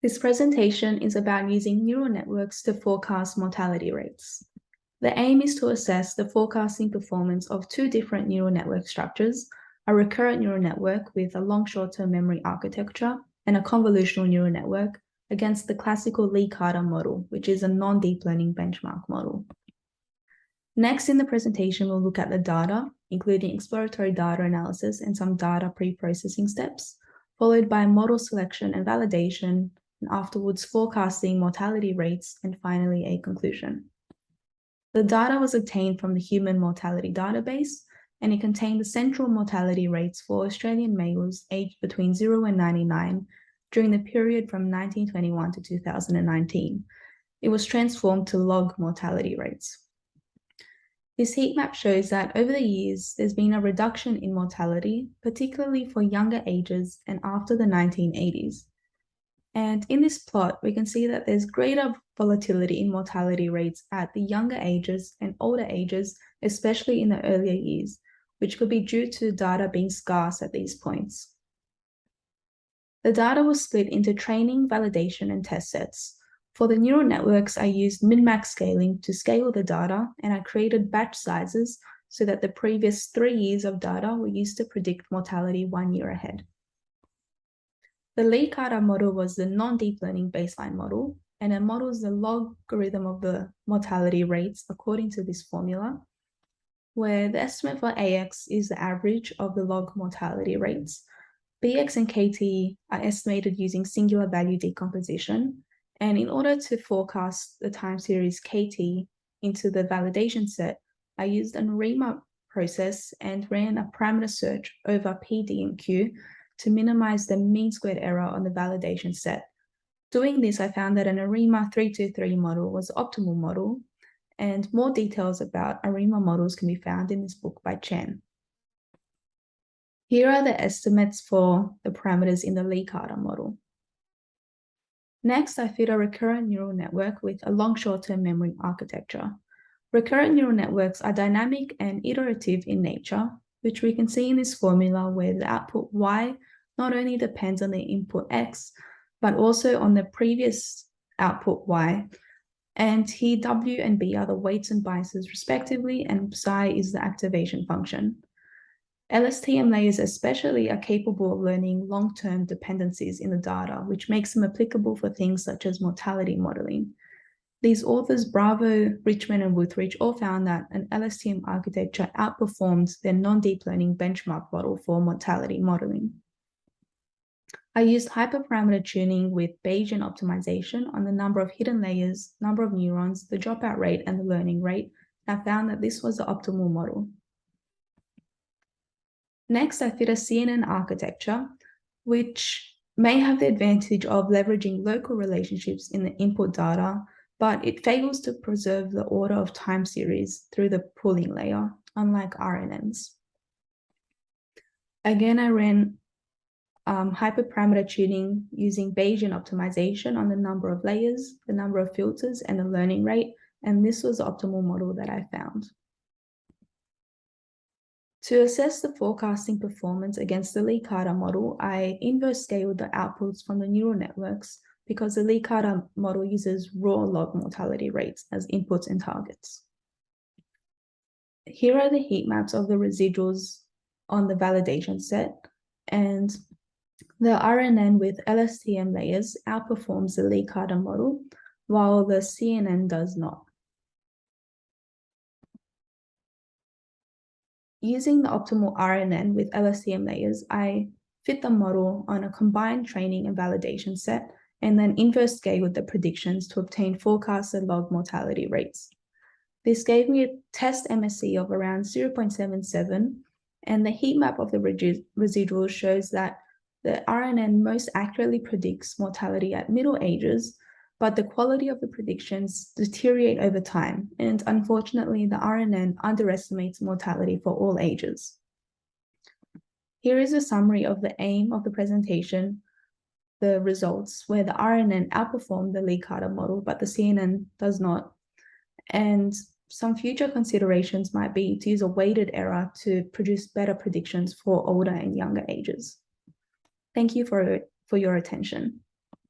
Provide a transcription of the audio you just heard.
This presentation is about using neural networks to forecast mortality rates. The aim is to assess the forecasting performance of two different neural network structures, a recurrent neural network with a long short-term memory architecture and a convolutional neural network against the classical Lee-Carter model, which is a non-deep learning benchmark model. Next in the presentation, we'll look at the data, including exploratory data analysis and some data pre-processing steps, followed by model selection and validation, and afterwards forecasting mortality rates, and finally a conclusion. The data was obtained from the Human Mortality Database, and it contained the central mortality rates for Australian males aged between 0 and 99 during the period from 1921 to 2019. It was transformed to log mortality rates. This heat map shows that over the years, there's been a reduction in mortality, particularly for younger ages and after the 1980s. And in this plot, we can see that there's greater volatility in mortality rates at the younger ages and older ages, especially in the earlier years, which could be due to data being scarce at these points. The data was split into training, validation, and test sets. For the neural networks, I used min-max scaling to scale the data, and I created batch sizes so that the previous 3 years of data were used to predict mortality 1 year ahead. The Lee-Carter model was the non-deep learning baseline model, and it models the logarithm of the mortality rates according to this formula, where the estimate for AX is the average of the log mortality rates. BX and KT are estimated using singular value decomposition, and in order to forecast the time series KT into the validation set, I used an ARIMA process and ran a parameter search over P, D, and Q to minimize the mean squared error on the validation set. Doing this, I found that an ARIMA 323 model was the optimal model, and more details about ARIMA models can be found in this book by Chen. Here are the estimates for the parameters in the Lee-Carter model. Next, I fit a recurrent neural network with a long short-term memory architecture. Recurrent neural networks are dynamic and iterative in nature, which we can see in this formula where the output Y not only depends on the input X, but also on the previous output Y. And here W and B are the weights and biases respectively, and psi is the activation function. LSTM layers especially are capable of learning long-term dependencies in the data, which makes them applicable for things such as mortality modeling. These authors, Bravo, Richmond, and Woothridge, all found that an LSTM architecture outperformed their non-deep learning benchmark model for mortality modeling. I used hyperparameter tuning with Bayesian optimization on the number of hidden layers, number of neurons, the dropout rate, and the learning rate, and I found that this was the optimal model. Next, I fit a CNN architecture, which may have the advantage of leveraging local relationships in the input data, but it fails to preserve the order of time series through the pooling layer, unlike RNNs. Again, I ran hyperparameter tuning using Bayesian optimization on the number of layers, the number of filters, and the learning rate, and this was the optimal model that I found. To assess the forecasting performance against the Lee-Carter model, I inverse scaled the outputs from the neural networks because the Lee-Carter model uses raw log mortality rates as inputs and targets. Here are the heat maps of the residuals on the validation set, and the RNN with LSTM layers outperforms the Lee-Carter model, while the CNN does not. Using the optimal RNN with LSTM layers, I fit the model on a combined training and validation set, and then inverse scaled the predictions to obtain forecasted log mortality rates. This gave me a test MSE of around 0.77, and the heat map of the residuals shows that the RNN most accurately predicts mortality at middle ages, but the quality of the predictions deteriorate over time, and unfortunately, the RNN underestimates mortality for all ages. Here is a summary of the aim of the presentation, the results, where the RNN outperformed the Lee-Carter model, but the CNN does not. And some future considerations might be to use a weighted error to produce better predictions for older and younger ages. Thank you for your attention.